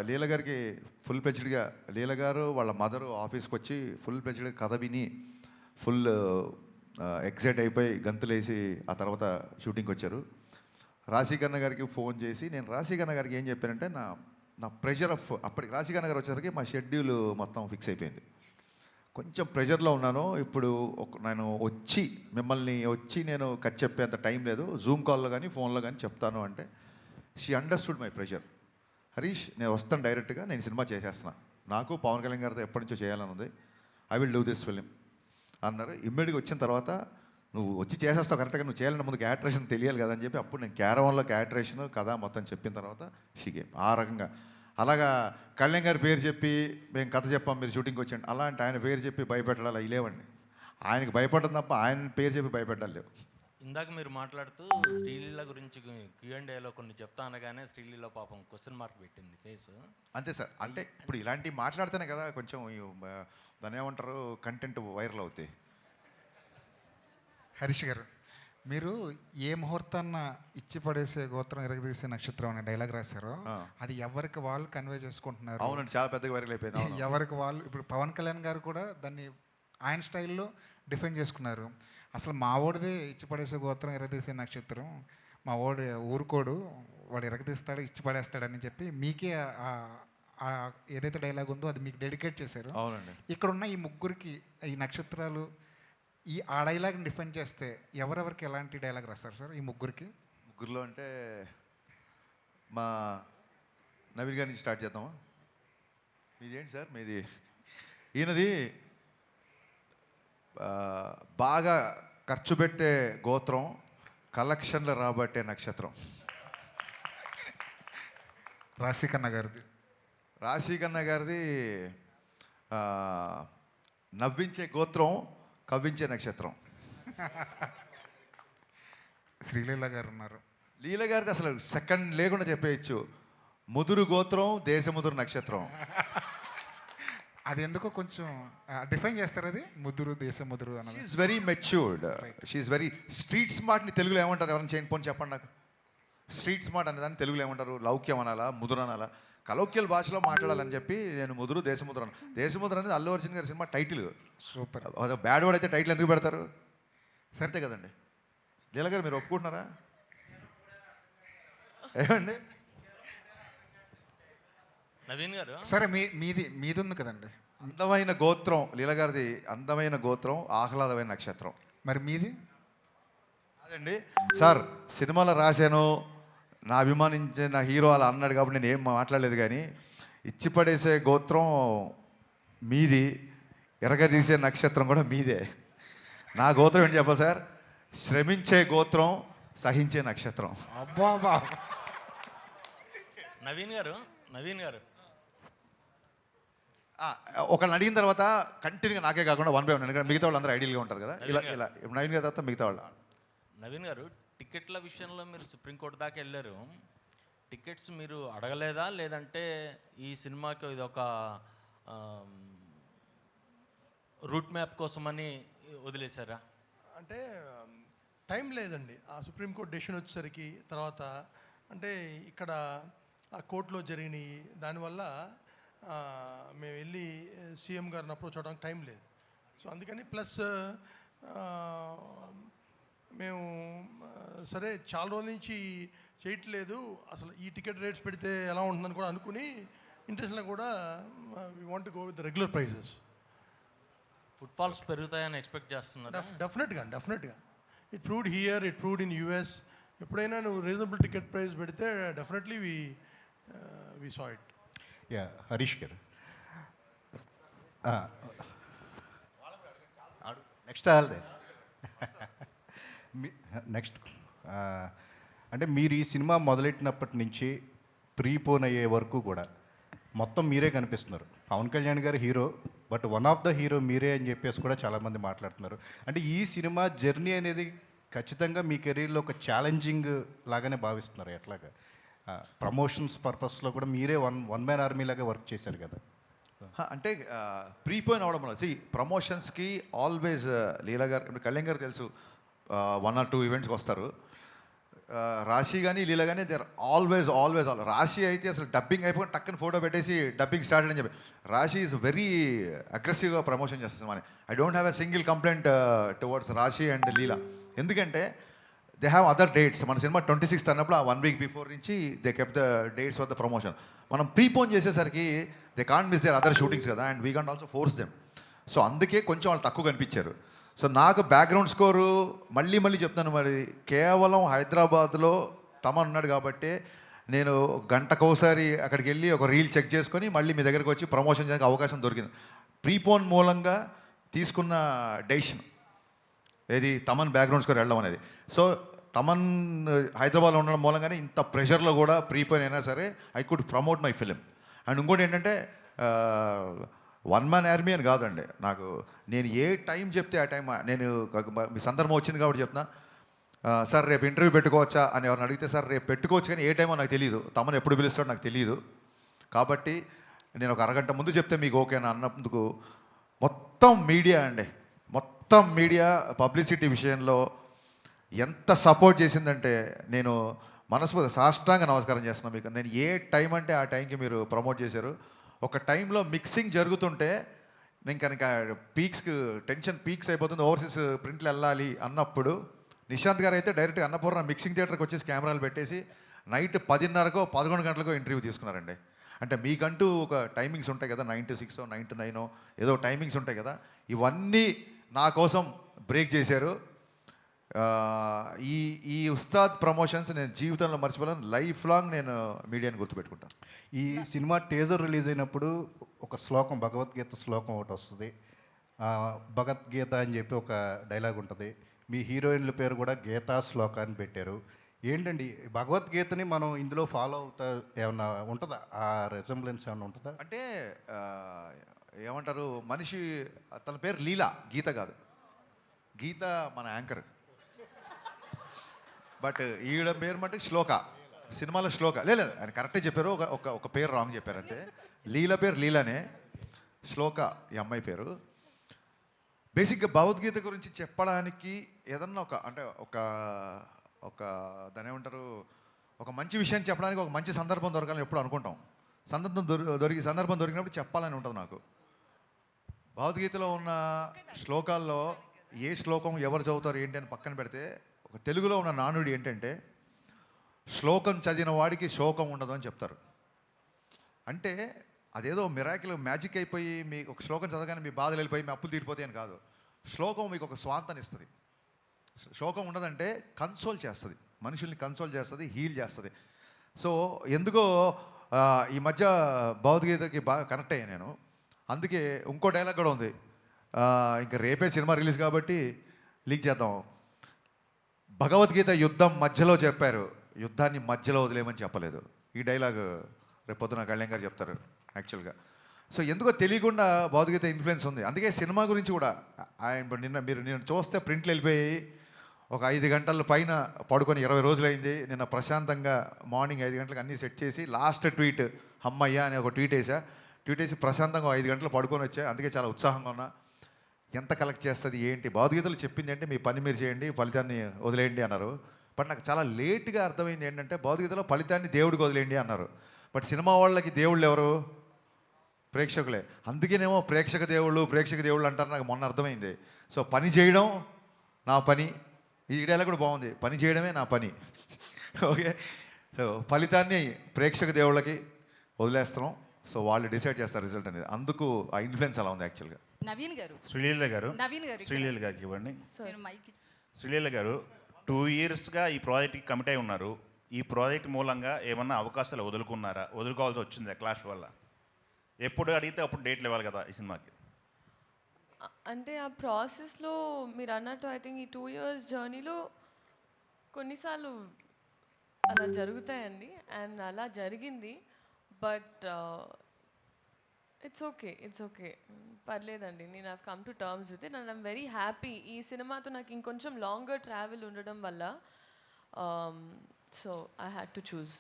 లీల గారికి ఫుల్ ప్లెజ్డ్గా లీల గారు వాళ్ళ మదరు ఆఫీస్కి వచ్చి ఫుల్ ప్లెజ్డ్గా కథ విని ఫుల్ ఎక్సైట్ అయిపోయి గంతులేసి ఆ తర్వాత షూటింగ్కి వచ్చారు. రాశీకన్న గారికి ఫోన్ చేసి నేను రాశీకన్న గారికి ఏం చెప్పానంటే నా నా ప్రెషర్ ఆఫ్ అప్పటికి రాశీకన్న గారు వచ్చేసరికి మా షెడ్యూల్ మొత్తం ఫిక్స్ అయిపోయింది. కొంచెం ప్రెషర్లో ఉన్నాను. ఇప్పుడు నేను మిమ్మల్ని నేను కట్ చెప్పేంత టైం లేదు, జూమ్ కాల్లో కానీ ఫోన్లో కానీ చెప్తాను అంటే she understood my pressure. Harish, నేను వస్తాను డైరెక్ట్గా, నేను సినిమా చేసేస్తున్నా, నాకు పవన్ కళ్యాణ్ గారితో ఎప్పటి నుంచో చేయాలని ఉంది, I will do this film అన్నారు. ఇమ్మీడియట్గా వచ్చిన తర్వాత నువ్వు వచ్చి చేసేస్తావు కరెక్ట్గా, నువ్వు చేయాలంటే ముందు క్యాటరేషన్ తెలియాలి కదా అని చెప్పి అప్పుడు నేను క్యారవాన్లో క్యాటరేషన్ కథ మొత్తం చెప్పిన తర్వాత షీగే ఆ రకంగా. అలాగా కళ్యాణ్ గారి పేరు చెప్పి మేము కథ చెప్పాం, మీరు షూటింగ్కి వచ్చాండి, అలాంటి ఆయన పేరు చెప్పి భయపెట్టాలి అవి లేవండి. ఆయనకి భయపడడం తప్ప ఆయన పేరు చెప్పి భయపెట్టాలి లేవు. ఇందాక మీరు మాట్లాడుతూ శ్రీలీల గురించి Q&Aలో కొన్ని చెప్తా అనగానే శ్రీలీల పాపం క్వశ్చన్ మార్క్ పెట్టింది ఫేస్. అంతే సార్, అంటే ఇప్పుడు ఇలాంటివి మాట్లాడితేనే కదా కొంచెం దాన్ని ఏమంటారు కంటెంట్ వైరల్ అవుతాయి. హరీష్ గారు, మీరు ఏ ముహూర్తాన్న ఇచ్చి పడేసే గోత్రం ఎరగదీసే నక్షత్రం అనే డైలాగ్ రాశారో అది ఎవరికి వాళ్ళు కన్వే చేసుకుంటున్నారు. అవునండి, చాలా పెద్దగా వైరల్ అయిపోయింది. ఎవరికి వాళ్ళు ఇప్పుడు పవన్ కళ్యాణ్ గారు కూడా దాన్ని ఆయన స్టైల్లో డిఫైన్ చేసుకున్నారు. అసలు మా ఓడిదే ఇచ్చి పడేసే గోత్రం ఎరగదీసే నక్షత్రం, మా ఓడి ఊరుకోడు, వాడు ఎరగదీస్తాడు ఇచ్చి పడేస్తాడని చెప్పి మీకే ఏదైతే డైలాగ్ ఉందో అది మీకు డెడికేట్ చేశారు. అవునండి. ఇక్కడ ఉన్న ఈ ముగ్గురికి ఈ నక్షత్రాలు ఆ డైలాగ్ని డిఫైన్ చేస్తే ఎవరెవరికి ఎలాంటి డైలాగ్ రాస్తారు సార్ ఈ ముగ్గురికి? ముగ్గురులో అంటే మా నవీన్ గారి నుంచి స్టార్ట్ చేద్దామా? మీదేంటి సార్ మీది? ఈయనది బాగా ఖర్చు పెట్టే గోత్రం, కలెక్షన్లు రాబట్టే నక్షత్రం. రాశీకన్న గారిది నవ్వించే గోత్రం, కవ్వించే నక్షత్రం. శ్రీలీల గారు ఉన్నారు. లీల గారిది అసలు సెకండ్ లేకుండా చెప్పేయచ్చు, ముదురు గోత్రం, దేశముదురు నక్షత్రం. అది ఎందుకో కొంచెం డిఫైన్ చేస్తారు, అది ముదురు దేశముదురు అన్నది. She's very matured, she's very street స్మార్ట్ని తెలుగులో ఏమంటారు ఎవరైనా చేయండి పోనీ చెప్పండి నాకు. స్ట్రీట్ స్మార్ట్ అనేదాన్ని తెలుగులో ఏమంటారు? లౌక్యం అనాలా, ముదురు అనాలా? కలౌక్యల్ భాషలో మాట్లాడాలని చెప్పి నేను ముదురు దేశముద్ర అన్న. దేశముద్ర అనేది అల్లు అర్జున్ గారి cinema title. Super. Bad word అయితే టైటిల్ ఎందుకు పెడతారు? సరితే కదండి. లీల గారు మీరు ఒప్పుకుంటున్నారా? ఏమండి నవీన్ గారు? సరే మీది ఉంది కదండి. అందమైన గోత్రం లీల గారిది, అందమైన గోత్రం, ఆహ్లాదమైన నక్షత్రం. మరి మీది? అదండి సార్, సినిమాలో రాశాను, నా అభిమానించిన హీరో అలా అన్నాడు కాబట్టి నేను ఏం మాట్లాడలేదు. కానీ ఇచ్చి పడేసే గోత్రం మీది, ఎరగదీసే నక్షత్రం కూడా మీదే. నా గోత్రం ఏంటి చెప్పా సార్? శ్రమించే గోత్రం, సహించే నక్షత్రం. అబ్బా. నవీన్ గారు ఒకళ్ళని అడిగిన తర్వాత కంటిన్యూగా నాకే కాకుండా 1 by 1, ఎందుకంటే మిగతా వాళ్ళు అందరూ ఐడియల్గా ఉంటారు కదా. ఇలా నవీన్ గారి తర్వాత మిగతా వాళ్ళు. నవీన్ గారు, టికెట్ల విషయంలో మీరు సుప్రీంకోర్టు దాకా వెళ్ళారు. టికెట్స్ మీరు అడగలేదా, లేదంటే ఈ సినిమాకి ఇది ఒక రూట్ మ్యాప్ కోసమని వదిలేశారా? అంటే టైం లేదండి. ఆ సుప్రీంకోర్టు డెసిషన్ వచ్చేసరికి తర్వాత అంటే ఇక్కడ ఆ కోర్టులో జరిగినాయి, దానివల్ల మేము వెళ్ళి సీఎం గారిని అప్రోచ్ అవ్వడానికి టైం లేదు. సో అందుకని ప్లస్ మేము సరే చాలా రోజుల నుంచి చేయట్లేదు, అసలు ఈ టికెట్ రేట్స్ పెడితే ఎలా ఉంటుందని కూడా అనుకుని ఇంటర్నేషనల్ కూడా we want to go with regular prices. Footfalls పెరుగుతాయని ఎక్స్పెక్ట్ చేస్తున్నారు? డెఫినెట్గా it proved here, it proved in US. ఎప్పుడైనా నువ్వు రీజనబుల్ టికెట్ ప్రైస్ పెడితే definitely we saw it. Yeah Harish గారు, నెక్స్ట్ నెక్స్ట్ అంటే మీరు ఈ సినిమా మొదలెట్టినప్పటి నుంచి ప్రీపోన్ అయ్యే వరకు కూడా మొత్తం మీరే కనిపిస్తున్నారు. పవన్ కళ్యాణ్ గారు hero, but one of the hero మీరే అని చెప్పేసి కూడా చాలామంది మాట్లాడుతున్నారు. అంటే ఈ సినిమా జర్నీ అనేది ఖచ్చితంగా మీ కెరీర్లో ఒక ఛాలెంజింగ్ లాగానే భావిస్తున్నారు. ఎట్లాగా ప్రమోషన్స్ పర్పస్లో కూడా మీరే వన్ మ్యాన్ ఆర్మీ లాగా వర్క్ చేశారు కదా. అంటే ప్రీపోయిన్ అవడం వల్ల ప్రమోషన్స్కి ఆల్వేస్ లీలా గారు, కళ్యాణ్ గారు తెలుసు, 1 or 2 ఈవెంట్స్కి వస్తారు. రాశి కానీ లీల కానీ దే ఆర్ ఆల్వేస్ రాశి అయితే అసలు డబ్బింగ్ అయిపోయి టక్కని ఫోటో పెట్టేసి డబ్బింగ్ స్టార్ట్ అని చెప్పి రాశి ఈజ్ వెరీ అగ్రెసివ్గా ప్రమోషన్ చేస్తుంది మన I don't have a single complaint towards Raashi and Leela. ఎందుకంటే దే హ్యావ్ అదర్ డేట్స్. మన సినిమా 26th అన్నప్పుడు ఆ 1 week బిఫోర్ నుంచి they kept the dates for the promotion. మనం ప్రీపోన్ చేసేసరికి they can't miss their other shootings కదా, and we can't also force them. So అందుకే కొంచెం వాళ్ళు తక్కువ కనిపించారు. సో నాకు బ్యాక్గ్రౌండ్ స్కోరు మళ్ళీ చెప్తాను, మరి కేవలం హైదరాబాద్లో తమన్ ఉన్నాడు కాబట్టి నేను గంటకోసారి అక్కడికి వెళ్ళి ఒక రీల్ చెక్ చేసుకొని మళ్ళీ మీ దగ్గరికి వచ్చి ప్రమోషన్ చేయడానికి అవకాశం దొరికింది. ప్రీపోన్ మూలంగా తీసుకున్న డెసిషన్ ఏది తమన్ బ్యాక్గ్రౌండ్ స్కోర్ వెళ్ళడం అనేది. సో తమన్ హైదరాబాద్లో ఉండడం మూలంగానే ఇంత ప్రెషర్లో కూడా ప్రీపోన్ అయినా సరే I could promote my film. And ఇంకోటి ఏంటంటే వన్ మ్యాన్ ఆర్మీ అని కాదండి, నాకు నేను ఏ టైం చెప్తే ఆ టైం నేను మీ సందర్భం వచ్చింది కాబట్టి చెప్తున్నా. సార్ రేపు ఇంటర్వ్యూ పెట్టుకోవచ్చా అని ఎవరిని అడిగితే సార్ రేపు పెట్టుకోవచ్చు కానీ ఏ టైమో నాకు తెలియదు, తమను ఎప్పుడు పిలుస్తాడో నాకు తెలియదు, కాబట్టి నేను ఒక అరగంట ముందు చెప్తే మీకు ఓకేనా అన్నందుకు మొత్తం మీడియా అండి, మొత్తం మీడియా పబ్లిసిటీ విషయంలో ఎంత సపోర్ట్ చేసిందంటే నేను మనస్ఫూర్తి సాష్టాంగ నమస్కారం చేస్తున్నాను మీకు. నేను ఏ టైం అంటే ఆ టైంకి మీరు ప్రమోట్ చేశారు. ఒక టైంలో మిక్సింగ్ జరుగుతుంటే నేను కనుక టెన్షన్ పీక్స్ అయిపోతుంది, ఓవర్సీస్ ప్రింట్లు వెళ్ళాలి అన్నప్పుడు నిశాంత్ గారు అయితే డైరెక్ట్గా అన్నపూర్ణ మిక్సింగ్ థియేటర్కి వచ్చేసి కెమెరాలు పెట్టేసి నైట్ 10:30కో 11 గంటలకో ఇంటర్వ్యూ తీసుకున్నారండి. అంటే మీకంటూ ఒక టైమింగ్స్ ఉంటాయి కదా, 9 to 6 9 to 9 ఏదో టైమింగ్స్ ఉంటాయి కదా, ఇవన్నీ నా కోసం బ్రేక్ చేశారు. ఈ ఉస్తాద్ ప్రమోషన్స్ నేను జీవితంలో మర్చిపోలేను, లైఫ్ లాంగ్ నేను మీడియాని గుర్తుపెట్టుకుంటాను. ఈ సినిమా టీజర్ రిలీజ్ అయినప్పుడు ఒక శ్లోకం, భగవద్గీత శ్లోకం ఒకటి వస్తుంది. భగవద్గీత అని చెప్పి ఒక డైలాగ్ ఉంటుంది. మీ హీరోయిన్ల పేరు కూడా గీతా శ్లోక అని పెట్టారు. ఏంటండి భగవద్గీతని మనం ఇందులో ఫాలో అవుతా ఏమన్నా ఉంటుందా? ఆ రెసెంబ్లెన్స్ ఏమన్నా ఉంటుందా? అంటే ఏమంటారు, మనిషి తన పేరు లీలా, గీత కాదు. గీత మన యాంకర్, బట్ ఈవిడ పేరు మటుకు శ్లోక, సినిమాలో శ్లోక. లేదు ఆయన కరెక్టే చెప్పారు, ఒక పేరు రాంగ్ చెప్పారు అంతే. లీల పేరు లీలానే, శ్లోక ఈ అమ్మాయి పేరు. బేసిక్గా భగవద్గీత గురించి చెప్పడానికి ఏదన్నా ఒక దాని ఏమంటారు, ఒక మంచి విషయం చెప్పడానికి ఒక మంచి సందర్భం దొరకాలని ఎప్పుడు అనుకుంటాం. సందర్భం దొరికినప్పుడు చెప్పాలని ఉంటుంది నాకు. భగవద్గీతలో ఉన్న శ్లోకాల్లో ఏ శ్లోకం ఎవరు చదువుతారు ఏంటి అని పక్కన పెడితే, ఒక తెలుగులో ఉన్న నానుడి ఏంటంటే శ్లోకం చదివిన వాడికి శోకం ఉండదు అని చెప్తారు. అంటే అదేదో మిరాకిల్ మ్యాజిక్ అయిపోయి మీకు ఒక శ్లోకం చదవగానే మీ బాధలు వెళ్ళిపోయి మీ అప్పులు తీరిపోతాయి అని కాదు. శ్లోకం మీకు ఒక స్వాంతాన్ని ఇస్తుంది. శోకం ఉండదంటే కన్సోల్ చేస్తుంది, మనుషుల్ని కన్సోల్ చేస్తుంది, హీల్ చేస్తుంది. సో ఎందుకో ఈ మధ్య భగవద్గీతకి బాగా కనెక్ట్ అయ్యాను నేను. అందుకే ఇంకో డైలాగ్ కూడా ఉంది, ఇంకా రేపే సినిమా రిలీజ్ కాబట్టి లీక్ చేద్దాం. భగవద్గీత యుద్ధం మధ్యలో చెప్పారు, యుద్ధాన్ని మధ్యలో వదిలేమని చెప్పలేదు. ఈ డైలాగ్ రేపొద్దున కళ్యాణ్ గారు చెప్తారు యాక్చువల్గా. సో ఎందుకో తెలియకుండా భగవద్గీత ఇన్ఫ్లుయెన్స్ ఉంది. అందుకే సినిమా గురించి కూడా నిన్న చూస్తే ప్రింట్లు వెళ్ళిపోయి ఒక 5 గంటల పైన పడుకొని 20 రోజులైంది. నిన్న ప్రశాంతంగా మార్నింగ్ 5 గంటలకు అన్నీ సెట్ చేసి లాస్ట్ ట్వీట్ అమ్మయ్య అని ఒక ట్వీట్ వేసి ప్రశాంతంగా 5 గంటలు పడుకొని వచ్చా. అందుకే చాలా ఉత్సాహంగా ఉన్నా. ఎంత కలెక్ట్ చేస్తుంది ఏంటి, భగవద్గీతలు చెప్పింది అంటే మీ పని మీరు చేయండి, ఫలితాన్ని వదిలేయండి అన్నారు. బట్ నాకు చాలా లేట్గా అర్థమైంది ఏంటంటే భగవద్గీతలో ఫలితాన్ని దేవుడికి వదిలేయండి అన్నారు. బట్ సినిమా వాళ్ళకి దేవుళ్ళు ఎవరు? ప్రేక్షకులే. అందుకేనేమో ప్రేక్షక దేవుళ్ళు అంటారు, నాకు మొన్న అర్థమైంది. సో పని చేయడం నా పని, ఈ డైలాగ్ కూడా బాగుంది, పని చేయడమే నా పని. ఓకే, సో ఫలితాన్ని ప్రేక్షక దేవుళ్ళకి వదిలేస్తున్నాం. సో వాళ్ళు డిసైడ్ చేస్తారు రిజల్ట్ అనేది. అందుకు ఆ ఇన్ఫ్లుయెన్స్ అలా ఉంది యాక్చువల్గా. నవీన్ గారు శ్రీలీల గారు ఇక్కడ. శ్రీలీల గారికి ఇవ్వండి. నేను మైక్ శ్రీలీల గారు 2 yearsగా ఈ ప్రాజెక్ట్కి కమిట్ అయి ఉన్నారు. ఈ ప్రాజెక్ట్ మూలంగా ఏమన్నా అవకాశాలు వదులుకోవాల్సి వచ్చిందా క్లాష్ వల్ల? ఎప్పుడు అడిగితే అప్పుడు డేట్లు ఇవ్వాలి కదా ఈ సినిమాకి. అంటే ఆ ప్రాసెస్లో మీరు అన్నట్టు ఐ థింక్ ఈ 2 years జర్నీలో కొన్నిసార్లు అలా జరుగుతాయండి, అండ్ అలా జరిగింది. బట్ ఇట్స్ ఓకే పర్లేదండి. నేను I've come to terms with it and I'm very happy. ఈ సినిమాతో నాకు ఇంకొంచెం లాంగర్ ట్రావెల్ ఉండడం వల్ల so I had to choose.